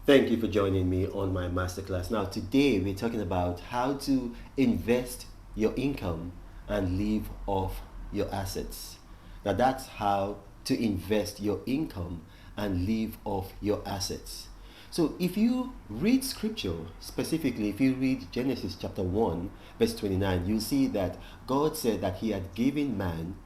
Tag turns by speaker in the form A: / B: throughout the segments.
A: Thank you for joining me on my masterclass. Now, today we're talking about how to invest your income and live off your assets. Now, that's how to invest your income and live off your assets. So, if you read scripture, specifically, if you read Genesis chapter 1, verse 29, you'll see that God said that He had given man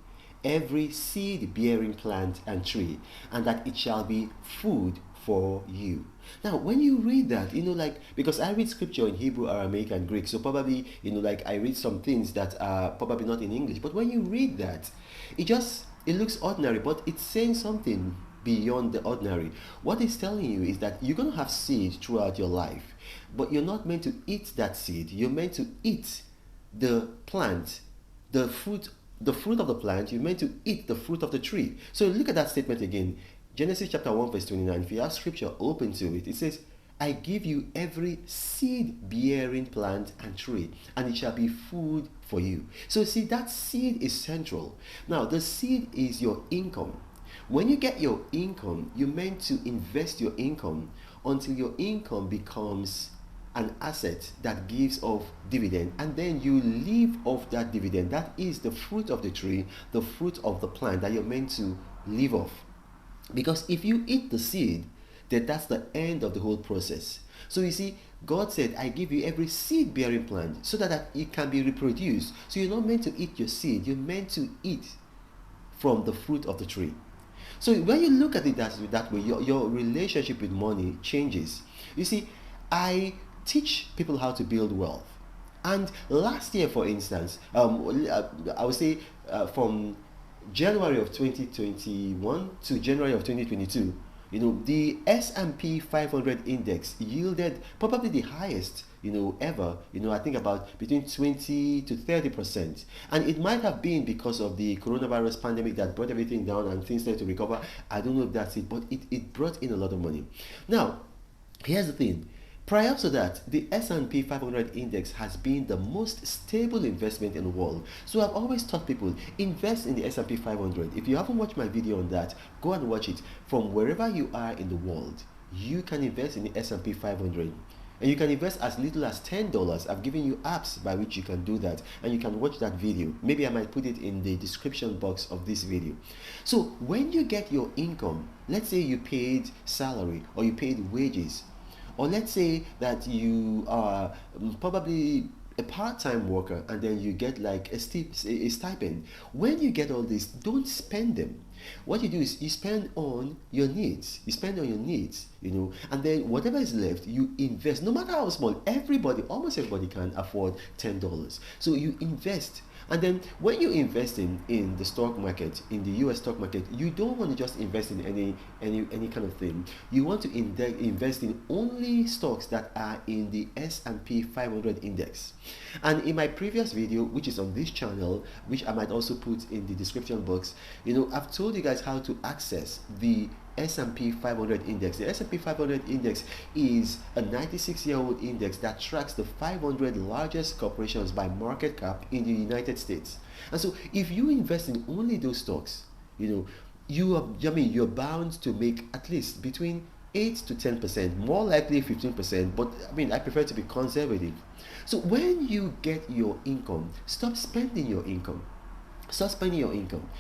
A: every seed bearing plant and tree, and that it shall be food for you. Now, when you read that, like, because I read scripture in Hebrew, Aramaic, and Greek, so probably, like, I read some things that are probably not in English, but when you read that, it looks ordinary, but it's saying something beyond the ordinary. What it's telling you is that you're going to have seed throughout your life, but you're not meant to eat that seed. You're meant to eat the plant, the fruit of the plant. You're meant to eat the fruit of the tree. So look at that statement again. Genesis chapter 1 verse 29. If you have scripture open to it, it says, I give you every seed bearing plant and tree, and it shall be food for you. So see, that seed is central. Now, the seed is your income. When you get your income, you're meant to invest your income until your income becomes an asset that gives off dividend, and then you live off that dividend. That is the fruit of the tree, the fruit of the plant that you're meant to live off. Because if you eat the seed, then that's the end of the whole process. So you see, God said, I give you every seed bearing plant so that it can be reproduced. So you're not meant to eat your seed, you're meant to eat from the fruit of the tree. So when you look at it that way, your relationship with money changes. You see, I teach people how to build wealth. And last year, for instance, I would say from January of 2021 to January of 2022, the S&P 500 index yielded probably the highest, ever. I think about between 20 to 30%. And it might have been because of the coronavirus pandemic that brought everything down and things started to recover. I don't know if that's it, but it brought in a lot of money. Now, here's the thing. Prior to that, the S&P 500 index has been the most stable investment in the world. So I've always taught people, invest in the S&P 500. If you haven't watched my video on that, go and watch it. From wherever you are in the world, you can invest in the S&P 500. And you can invest as little as $10. I've given you apps by which you can do that. And you can watch that video. Maybe I might put it in the description box of this video. So when you get your income, let's say you paid salary or you paid wages, or let's say that you are probably a part-time worker and then you get like a stipend. When you get all this, don't spend them. What you do is you spend on your needs. You spend on your needs, and then whatever is left, you invest. No matter how small, almost everybody can afford $10. So you invest. And then when you invest in the stock market, in the US stock market, you don't want to just invest in any kind of thing. You want to invest in only stocks that are in the S&P 500 index. And in my previous video, which is on this channel, which I might also put in the description box, I've told you guys how to access the S&P 500 index. The S&P 500 index is a 96-year-old index that tracks the 500 largest corporations by market cap in the United States. And so if you invest in only those stocks, you're bound to make at least between 8 to 10%, more likely 15%, but I prefer to be conservative. So when you get your income, stop spending your income. Start spending your income.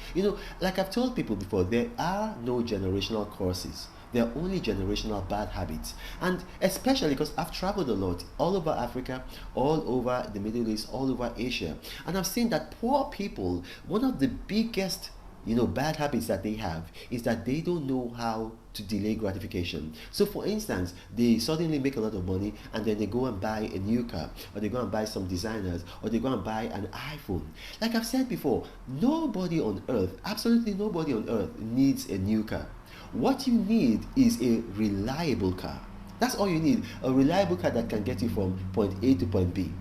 A: Like I've told people before, there are no generational curses. There are only generational bad habits. And especially because I've traveled a lot all over Africa, all over the Middle East, all over Asia. And I've seen that poor people, one of the biggest bad habits that they have is that they don't know how to delay gratification. So for instance, they suddenly make a lot of money and then they go and buy a new car, or they go and buy some designers, or they go and buy an iPhone. Like I've said before, nobody on earth, absolutely nobody on earth needs a new car. What you need is a reliable car. That's all you need, a reliable car that can get you from point A to point B.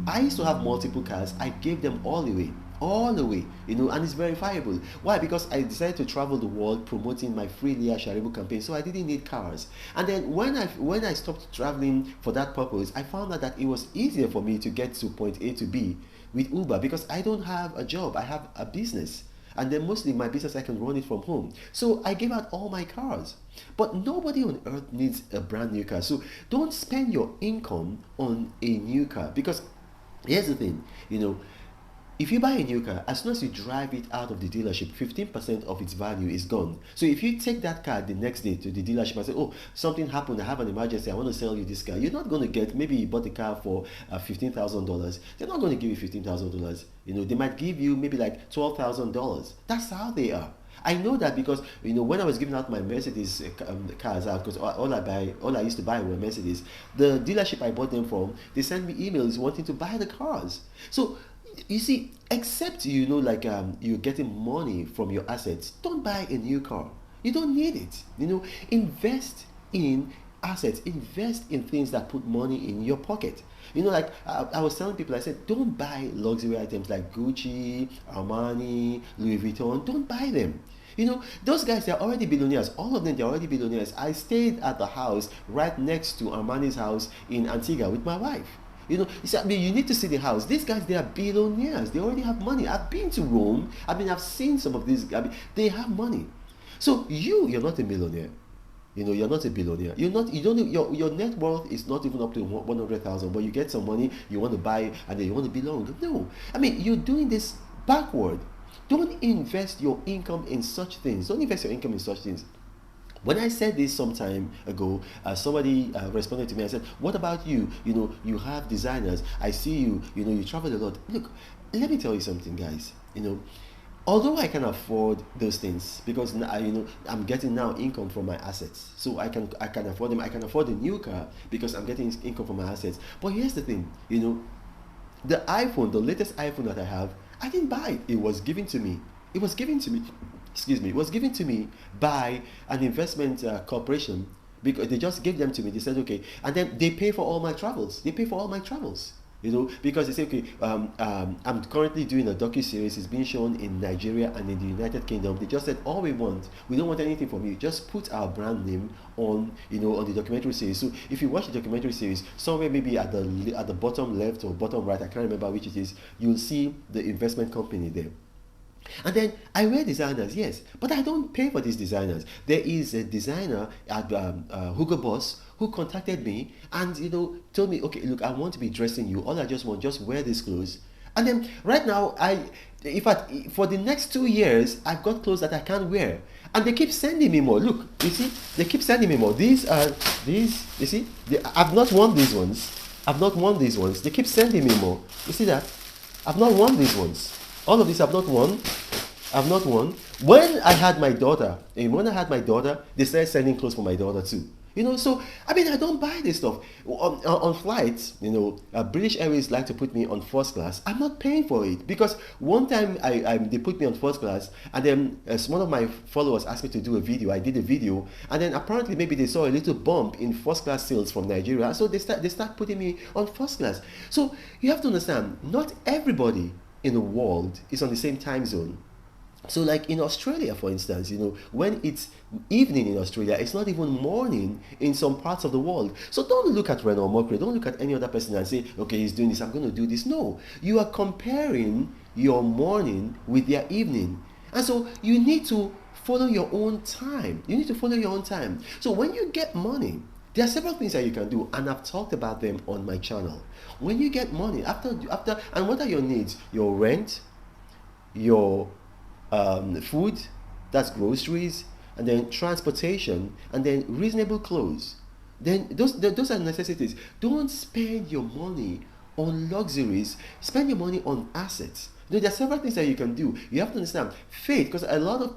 A: I used to have multiple cars. I gave them all away, and it's verifiable. Why? Because I decided to travel the world promoting my free Leah Sharibu campaign, so I didn't need cars. And then when I stopped traveling for that purpose, I found out that it was easier for me to get to point A to B with Uber, because I don't have a job, I have a business. And then mostly my business, I can run it from home. So I gave out all my cars. But nobody on earth needs a brand new car. So don't spend your income on a new car. Because here's the thing, if you buy a new car, as soon as you drive it out of the dealership, 15% of its value is gone. So if you take that car the next day to the dealership and say, oh, something happened, I have an emergency, I want to sell you this car, you're not going to get, maybe you bought the car for $15,000. They're not going to give you $15,000. They might give you maybe like $12,000. That's how they are. I know that because when I was giving out my Mercedes cars out, because all I used to buy were Mercedes. The dealership I bought them from, they sent me emails wanting to buy the cars. So you see, except you're getting money from your assets, don't buy a new car. You don't need it. Invest in assets, invest in things that put money in your pocket. I was telling people, I said, don't buy luxury items like Gucci, Armani, Louis Vuitton. Don't buy them. Those guys, they're already billionaires. All of them, they're already billionaires. I stayed at the house right next to Armani's house in Antigua with my wife. You need to see the house. These guys, they are billionaires. They already have money. I've been to Rome. I've seen some of these. They have money. So you're not a millionaire. You're not a billionaire. Your net worth is not even up to 100,000, but you get some money, you want to buy, and then you want to belong. No. You're doing this backward. Don't invest your income in such things. Don't invest your income in such things. When I said this some time ago, somebody responded to me and said, what about you? You have designers. I see you, you travel a lot. Look, let me tell you something, guys. Although I can afford those things because I'm getting now income from my assets, so I can afford them. I can afford a new car because I'm getting income from my assets. But here's the thing, the iPhone, the latest iPhone that I have, I didn't buy it. It was given to me. It was given to me. It was given to me by an investment corporation because they just gave them to me. They said, okay, and then they pay for all my travels. Because they say, okay, I'm currently doing a docu-series. It's being shown in Nigeria and in the United Kingdom. They just said, all we don't want anything from you. Just put our brand name on the documentary series. So if you watch the documentary series, somewhere maybe at the bottom left or bottom right, I can't remember which it is, you'll see the investment company there. And then I wear designers, yes, but I don't pay for these designers. There is a designer at Hugo Boss who contacted me and told me, okay, look, I want to be dressing you. All I just want, just wear these clothes. And then right now, in fact, for the next 2 years, I've got clothes that I can't wear, and they keep sending me more. Look, you see, they keep sending me more. These. You see, I've not worn these ones. They keep sending me more. You see that? I've not worn these ones. All of these I've not won. When I had my daughter, they started sending clothes for my daughter too. So I don't buy this stuff. On flights, British Airways like to put me on first class. I'm not paying for it because one time they put me on first class, and then one of my followers asked me to do a video. I did a video, and then apparently maybe they saw a little bump in first class sales from Nigeria, so they start putting me on first class. So you have to understand, not everybody in the world is on the same time zone. So like in Australia, for instance, when it's evening in Australia, it's not even morning in some parts of the world. So don't look at Renaud Mokre, don't look at any other person and say, okay, he's doing this, I'm going to do this. No, you are comparing your morning with their evening. And so you need to follow your own time. So when you get money, there are several things that you can do, and I've talked about them on my channel. When you get money, after, and what are your needs? Your rent, your food, that's groceries, and then transportation, and then reasonable clothes. Then those are necessities. Don't spend your money on luxuries. Spend your money on assets. There are several things that you can do. You have to understand faith, because a lot of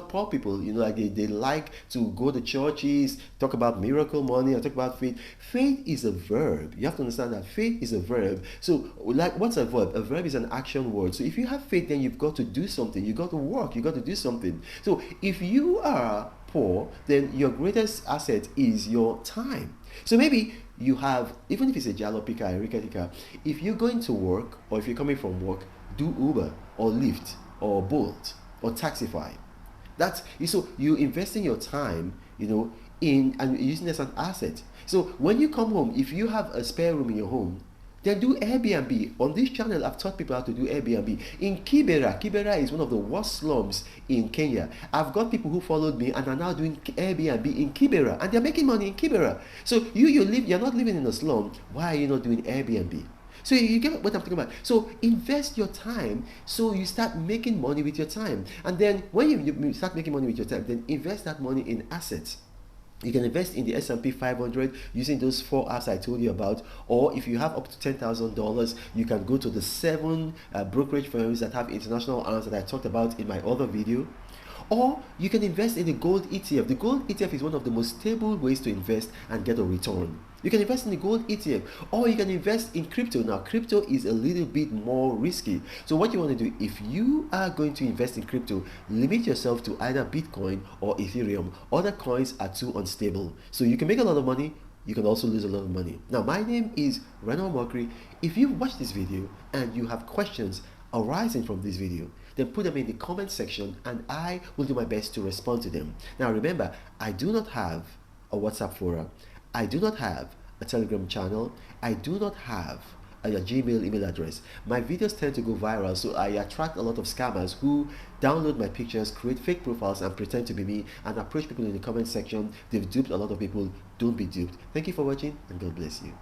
A: poor people, like they like to go to churches, talk about miracle money, or talk about faith. Faith is a verb. You have to understand that faith is a verb. So, like, what's a verb? A verb is an action word. So if you have faith, then you've got to do something. You got to work. You got to do something. So if you are poor, then your greatest asset is your time. So maybe you have, even if it's a jalopika, a rikatika, if you're going to work or if you're coming from work, do Uber or Lyft or Bolt or Taxify. So you investing your time, in and using it as an asset. So when you come home, if you have a spare room in your home, Then do Airbnb. On this channel, I've taught people how to do Airbnb. In Kibera is one of the worst slums in Kenya. I've got people who followed me and are now doing Airbnb in Kibera, and they're making money in Kibera. So you're not living in a slum. Why are you not doing Airbnb? So you get what I'm talking about. So invest your time so you start making money with your time. And then when you start making money with your time, then invest that money in assets. You can invest in the S&P 500 using those 4 apps I told you about, or if you have up to $10,000, you can go to the 7 brokerage firms that have international arms that I talked about in my other video. Or you can invest in the gold ETF. The gold ETF is one of the most stable ways to invest and get a return. You can invest in the gold ETF, or you can invest in crypto. Now, crypto is a little bit more risky. So what you want to do, if you are going to invest in crypto, limit yourself to either Bitcoin or Ethereum. Other coins are too unstable. So you can make a lot of money, you can also lose a lot of money. Now, my name is Renan Mokri. If you watched this video and you have questions arising from this video, then put them in the comment section and I will do my best to respond to them. Now remember, I do not have a WhatsApp forum. I do not have a Telegram channel. I do not have a Gmail email address. My videos tend to go viral, so I attract a lot of scammers who download my pictures, create fake profiles and pretend to be me and approach people in the comment section. They've duped a lot of people. Don't be duped. Thank you for watching and God bless you.